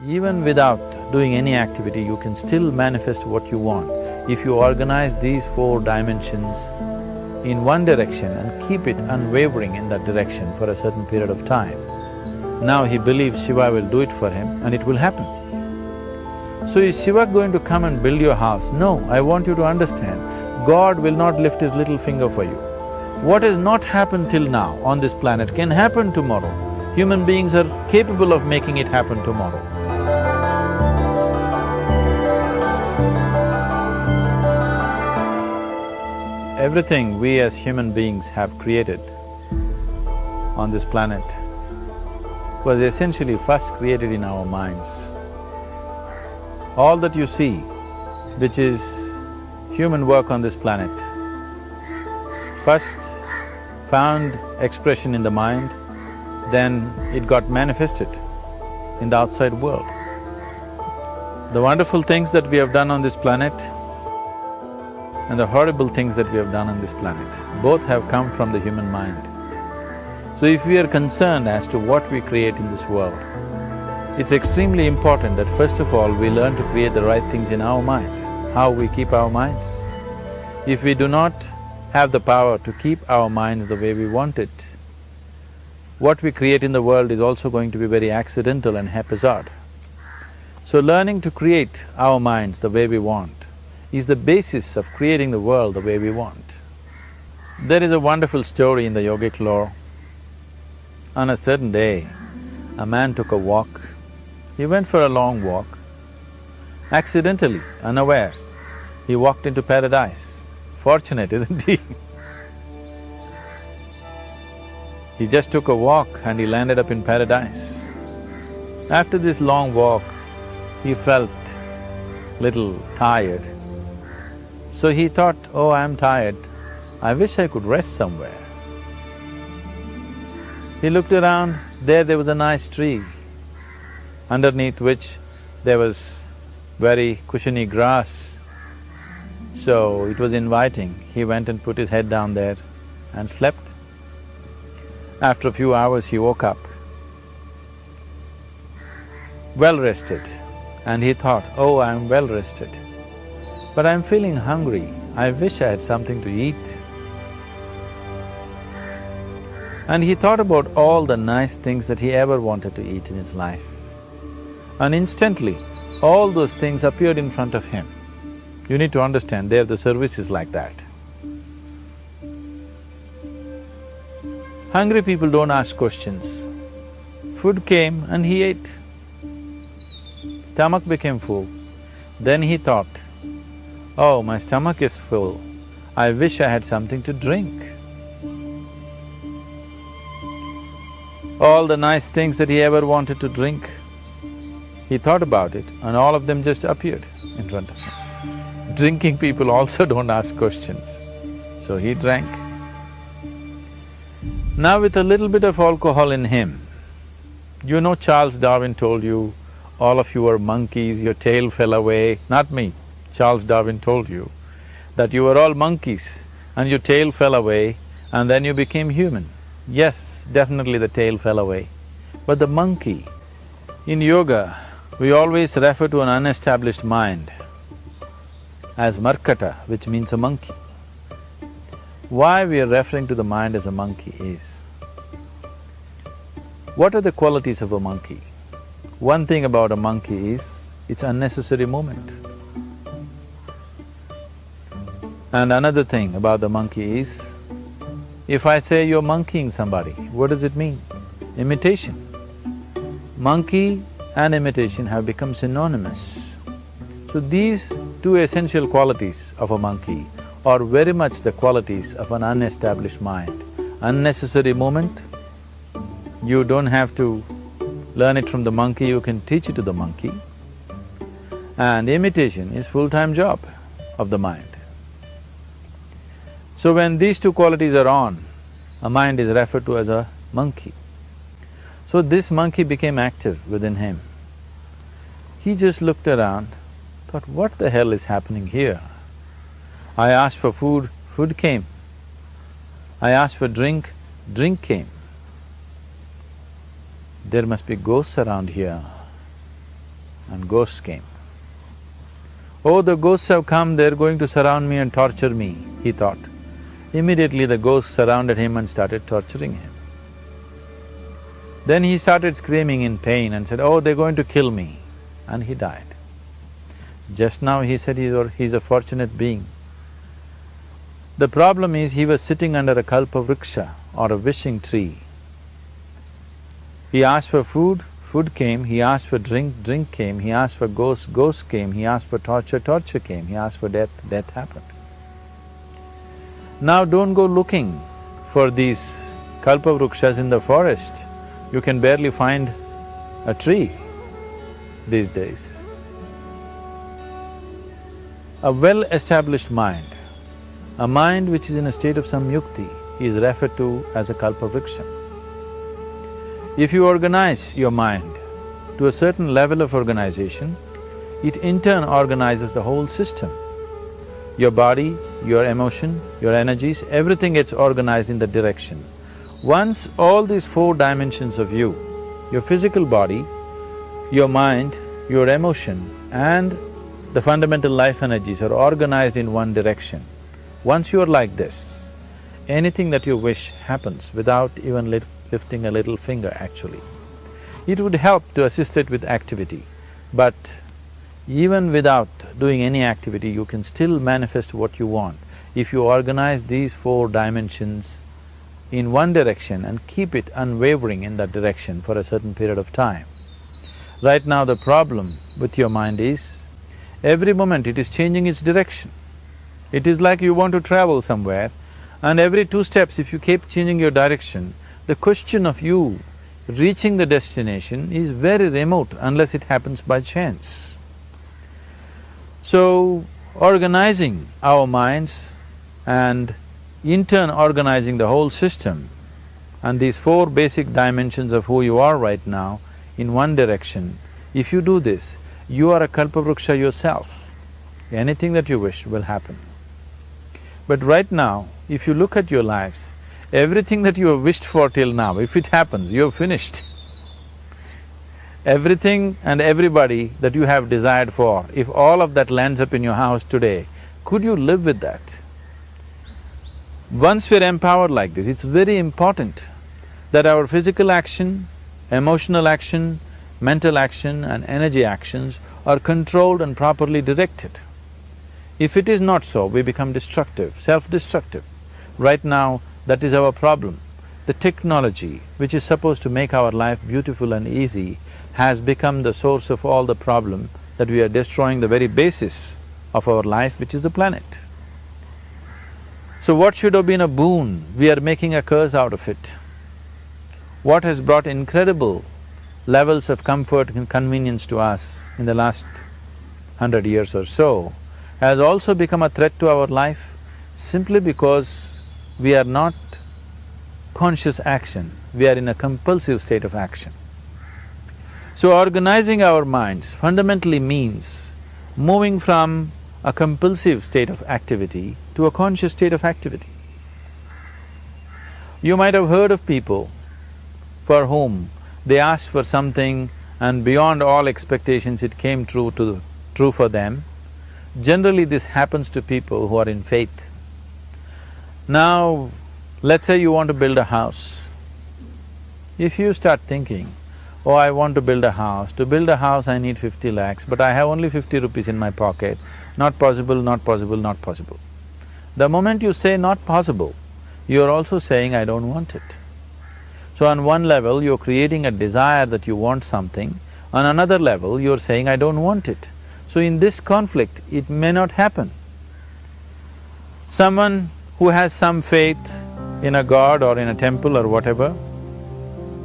Even without doing any activity, you can still manifest what you want if you organize these 4 dimensions in one direction and keep it unwavering in that direction for a certain period of time. Now he believes Shiva will do it for him and it will happen. So is Shiva going to come and build your house? No, I want you to understand, God will not lift his little finger for you. What has not happened till now on this planet can happen tomorrow. Human beings are capable of making it happen tomorrow. Everything we as human beings have created on this planet was essentially first created in our minds. All that you see, which is human work on this planet, first found expression in the mind, then it got manifested in the outside world. The wonderful things that we have done on this planet and the horrible things that we have done on this planet, both have come from the human mind. So if we are concerned as to what we create in this world, it's extremely important that first of all we learn to create the right things in our mind, how we keep our minds. If we do not have the power to keep our minds the way we want it, what we create in the world is also going to be very accidental and haphazard. So learning to create our minds the way we want is the basis of creating the world the way we want. There is a wonderful story in the yogic lore. On a certain day, a man took a walk. He went for a long walk. Accidentally, unawares, he walked into paradise. Fortunate, isn't he? He just took a walk and he landed up in paradise. After this long walk, he felt little tired. So he thought, oh, I'm tired, I wish I could rest somewhere. He looked around, there was a nice tree, underneath which there was very cushiony grass. So it was inviting. He went and put his head down there and slept. After a few hours he woke up, well rested, and he thought, oh, I'm well rested, but I'm feeling hungry, I wish I had something to eat. And he thought about all the nice things that he ever wanted to eat in his life. And instantly, all those things appeared in front of him. You need to understand, there the service is like that. Hungry people don't ask questions. Food came and he ate. Stomach became full. Then he thought, oh, my stomach is full, I wish I had something to drink. All the nice things that he ever wanted to drink, he thought about it and all of them just appeared in front of him. Drinking people also don't ask questions, so he drank. Now with a little bit of alcohol in him, you know Charles Darwin told you, all of you are monkeys, your tail fell away. Not me, Charles Darwin told you that you were all monkeys and your tail fell away and then you became human. Yes, definitely the tail fell away. But the monkey, in yoga, we always refer to an unestablished mind as markata, which means a monkey. Why we are referring to the mind as a monkey is, what are the qualities of a monkey? One thing about a monkey is, it's unnecessary movement. And another thing about the monkey is, if I say you're monkeying somebody, what does it mean? Imitation. Monkey and imitation have become synonymous. So these two essential qualities of a monkey are very much the qualities of an unestablished mind. Unnecessary movement, you don't have to learn it from the monkey, you can teach it to the monkey. And imitation is full-time job of the mind. So when these two qualities are on, a mind is referred to as a monkey. So this monkey became active within him. He just looked around, thought, what the hell is happening here? I asked for food, food came. I asked for drink, drink came. There must be ghosts around here. and ghosts came. Oh, the ghosts have come, they're going to surround me and torture me, he thought. Immediately the ghosts surrounded him and started torturing him. Then he started screaming in pain and said, oh, they're going to kill me, and he died. Just now he said he's a fortunate being. The problem is he was sitting under a kalpavriksha or a wishing tree. He asked for food, food came, he asked for drink, drink came, he asked for ghost, ghost came, he asked for torture, torture came, he asked for death, death happened. Now don't go looking for these kalpavrukshas in the forest. You can barely find a tree these days. A well-established mind, a mind which is in a state of samyukti, is referred to as a kalpavriksha. If you organize your mind to a certain level of organization, it in turn organizes the whole system. Your body, your emotion, your energies, everything gets organized in that direction. Once all these four dimensions of you, your physical body, your mind, your emotion and the fundamental life energies are organized in one direction, once you're like this, anything that you wish happens without even lifting a little finger actually. It would help to assist it with activity, but even without doing any activity, you can still manifest what you want if you organize these four dimensions in one direction and keep it unwavering in that direction for a certain period of time. Right now the problem with your mind is, every moment it is changing its direction. It is like you want to travel somewhere and every 2 steps if you keep changing your direction, the question of you reaching the destination is very remote unless it happens by chance. So, organizing our minds and in turn organizing the whole system and these 4 basic dimensions of who you are right now in one direction, if you do this, you are a kalpavruksha yourself. Anything that you wish will happen. But right now, if you look at your lives, everything that you have wished for till now, if it happens, you have finished. Everything and everybody that you have desired for, if all of that lands up in your house today, could you live with that? Once we're empowered like this, it's very important that our physical action, emotional action, mental action and energy actions are controlled and properly directed. If it is not so, we become destructive, self-destructive. Right now, that is our problem. The technology, which is supposed to make our life beautiful and easy, has become the source of all the problem that we are destroying the very basis of our life, which is the planet. So what should have been a boon, we are making a curse out of it. What has brought incredible levels of comfort and convenience to us in the last 100 years or so has also become a threat to our life simply because we are not conscious action, we are in a compulsive state of action. So organizing our minds fundamentally means moving from a compulsive state of activity to a conscious state of activity. You might have heard of people for whom they asked for something and beyond all expectations it came true for them. Generally this happens to people who are in faith. Now, let's say you want to build a house. If you start thinking, oh, I want to build a house, to build a house I need 50 lakhs, but I have only 50 rupees in my pocket, not possible, not possible, not possible. The moment you say not possible, you're also saying I don't want it. So on one level, you're creating a desire that you want something, on another level, you're saying I don't want it. So in this conflict, it may not happen. Someone who has some faith in a god or in a temple or whatever,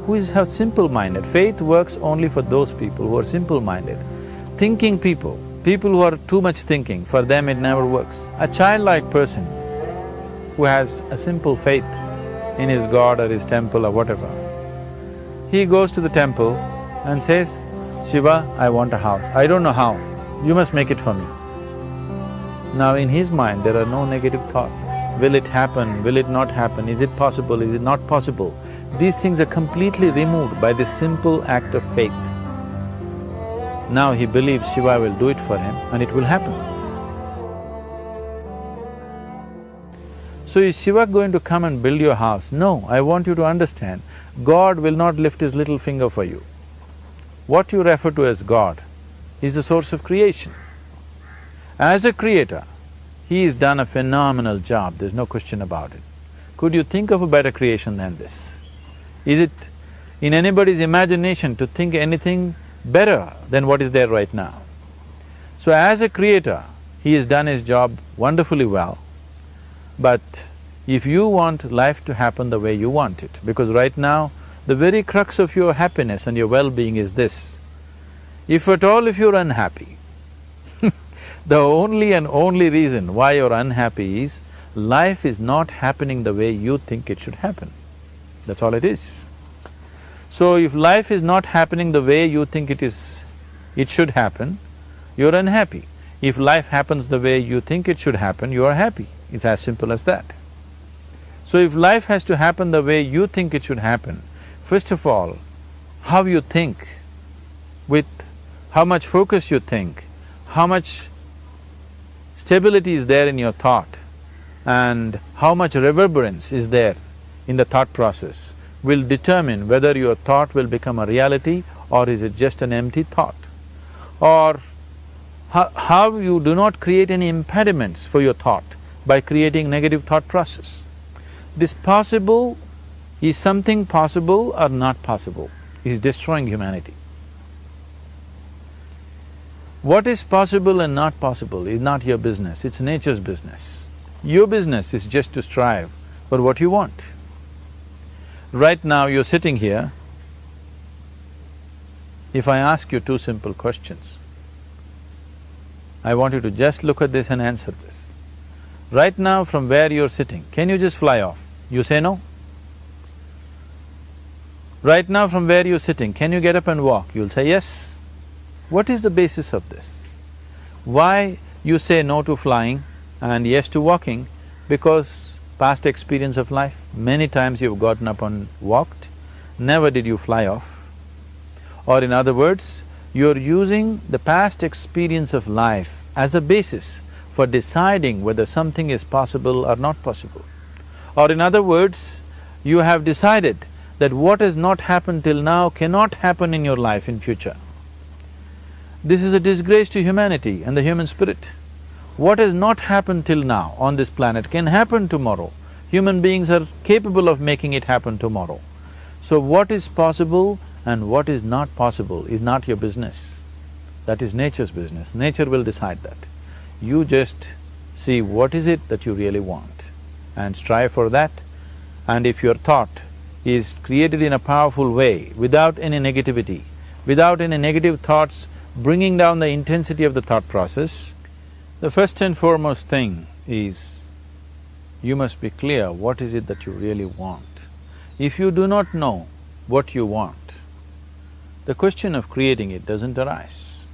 who is simple-minded, faith works only for those people who are simple-minded. Thinking people, people who are too much thinking, for them it never works. A childlike person who has a simple faith in his god or his temple or whatever, he goes to the temple and says, Shiva, I want a house. I don't know how, you must make it for me. Now in his mind there are no negative thoughts. Will it happen? Will it not happen? Is it possible? Is it not possible? These things are completely removed by this simple act of faith. Now he believes Shiva will do it for him and it will happen. So is Shiva going to come and build your house? No, I want you to understand, God will not lift his little finger for you. What you refer to as God is the source of creation. As a creator, he has done a phenomenal job, there's no question about it. Could you think of a better creation than this? Is it in anybody's imagination to think anything better than what is there right now? So as a creator, he has done his job wonderfully well. But if you want life to happen the way you want it, because right now, the very crux of your happiness and your well-being is this, if at all if you're unhappy, the only and only reason why you're unhappy is life is not happening the way you think it should happen. That's all it is. So if life is not happening the way you think it should happen, you're unhappy. If life happens the way you think it should happen, you are happy. It's as simple as that. So if life has to happen the way you think it should happen, first of all, how you think, with how much focus you think, how much stability is there in your thought, and how much reverberance is there in the thought process will determine whether your thought will become a reality or is it just an empty thought. Or how you do not create any impediments for your thought by creating negative thought process. This possible is something possible or not possible, is destroying humanity. What is possible and not possible is not your business, it's nature's business. Your business is just to strive for what you want. Right now you're sitting here, if I ask you two simple questions, I want you to just look at this and answer this. Right now from where you're sitting, can you just fly off? You say no. Right now from where you're sitting, can you get up and walk? You'll say yes. What is the basis of this? Why you say no to flying and yes to walking? Because past experience of life, many times you've gotten up and walked, never did you fly off. Or in other words, you're using the past experience of life as a basis for deciding whether something is possible or not possible. Or in other words, you have decided that what has not happened till now cannot happen in your life in future. This is a disgrace to humanity and the human spirit. What has not happened till now on this planet can happen tomorrow. Human beings are capable of making it happen tomorrow. So what is possible and what is not possible is not your business. That is nature's business. Nature will decide that. You just see what is it that you really want and strive for that. And if your thought is created in a powerful way, without any negativity, without any negative thoughts bringing down the intensity of the thought process, the first and foremost thing is you must be clear what is it that you really want. If you do not know what you want, the question of creating it doesn't arise.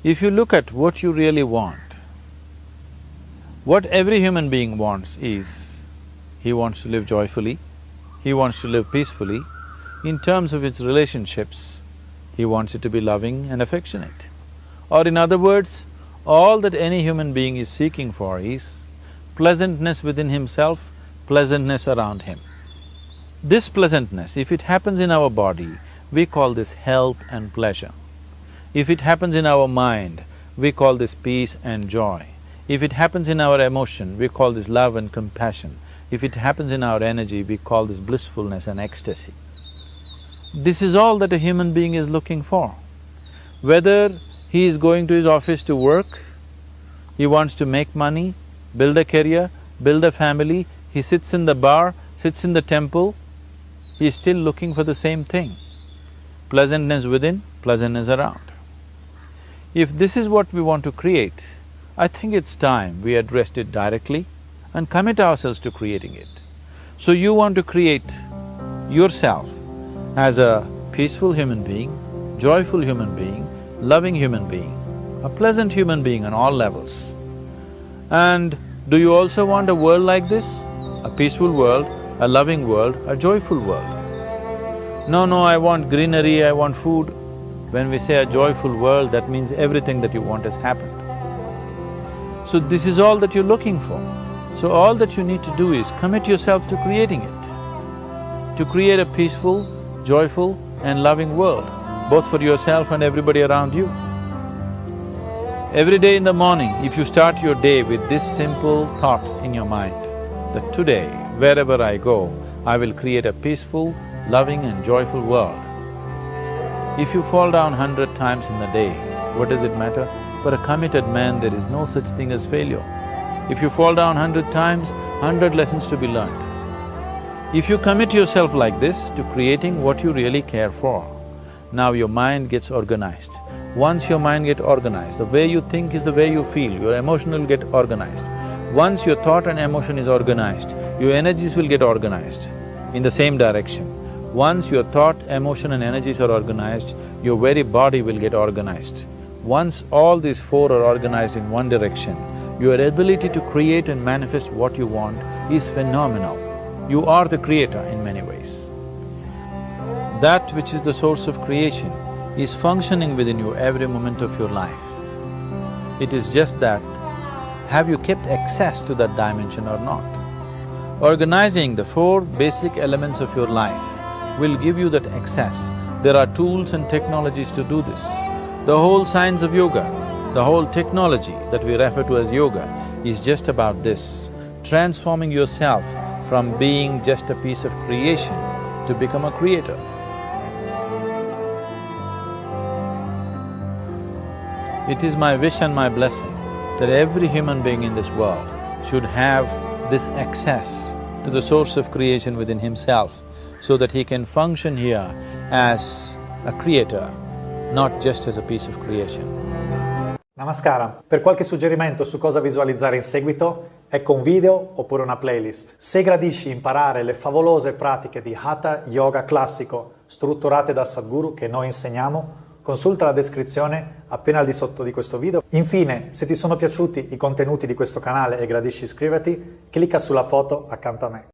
If you look at what you really want, what every human being wants is, he wants to live joyfully, he wants to live peacefully. In terms of its relationships, he wants it to be loving and affectionate. Or in other words, all that any human being is seeking for is pleasantness within himself, pleasantness around him. This pleasantness, if it happens in our body, we call this health and pleasure. If it happens in our mind, we call this peace and joy. If it happens in our emotion, we call this love and compassion. If it happens in our energy, we call this blissfulness and ecstasy. This is all that a human being is looking for. Whether he is going to his office to work, he wants to make money, build a career, build a family, he sits in the bar, sits in the temple, he is still looking for the same thing. Pleasantness within, pleasantness around. If this is what we want to create, I think it's time we addressed it directly and commit ourselves to creating it. So you want to create yourself as a peaceful human being, joyful human being, loving human being, a pleasant human being on all levels. And do you also want a world like this? A peaceful world, a loving world, a joyful world? No, I want greenery, I want food. When we say a joyful world, that means everything that you want has happened. So this is all that you're looking for. So all that you need to do is commit yourself to creating it, to create a peaceful, joyful and loving world, both for yourself and everybody around you. Every day in the morning, if you start your day with this simple thought in your mind, that today, wherever I go, I will create a peaceful, loving and joyful world. If you fall down 100 times in the day, what does it matter? For a committed man, there is no such thing as failure. If you fall down 100 times, 100 lessons to be learnt. If you commit yourself like this to creating what you really care for, now your mind gets organized. Once your mind gets organized, the way you think is the way you feel, your emotion will get organized. Once your thought and emotion is organized, your energies will get organized in the same direction. Once your thought, emotion and energies are organized, your very body will get organized. Once all these four are organized in one direction, your ability to create and manifest what you want is phenomenal. You are the creator in many ways. That which is the source of creation is functioning within you every moment of your life. It is just that, have you kept access to that dimension or not? Organizing the four basic elements of your life will give you that access. There are tools and technologies to do this. The whole science of yoga, the whole technology that we refer to as yoga is just about this, transforming yourself from being just a piece of creation to become a creator. It is my wish and my blessing that every human being in this world should have this access to the source of creation within himself so that he can function here as a creator, not just as a piece of creation. Namaskara. Per qualche suggerimento su cosa visualizzare in seguito, ecco un video oppure una playlist. Se gradisci imparare le favolose pratiche di Hatha Yoga Classico strutturate da Sadhguru che noi insegniamo, consulta la descrizione appena al di sotto di questo video. Infine, se ti sono piaciuti i contenuti di questo canale e gradisci iscriverti, clicca sulla foto accanto a me.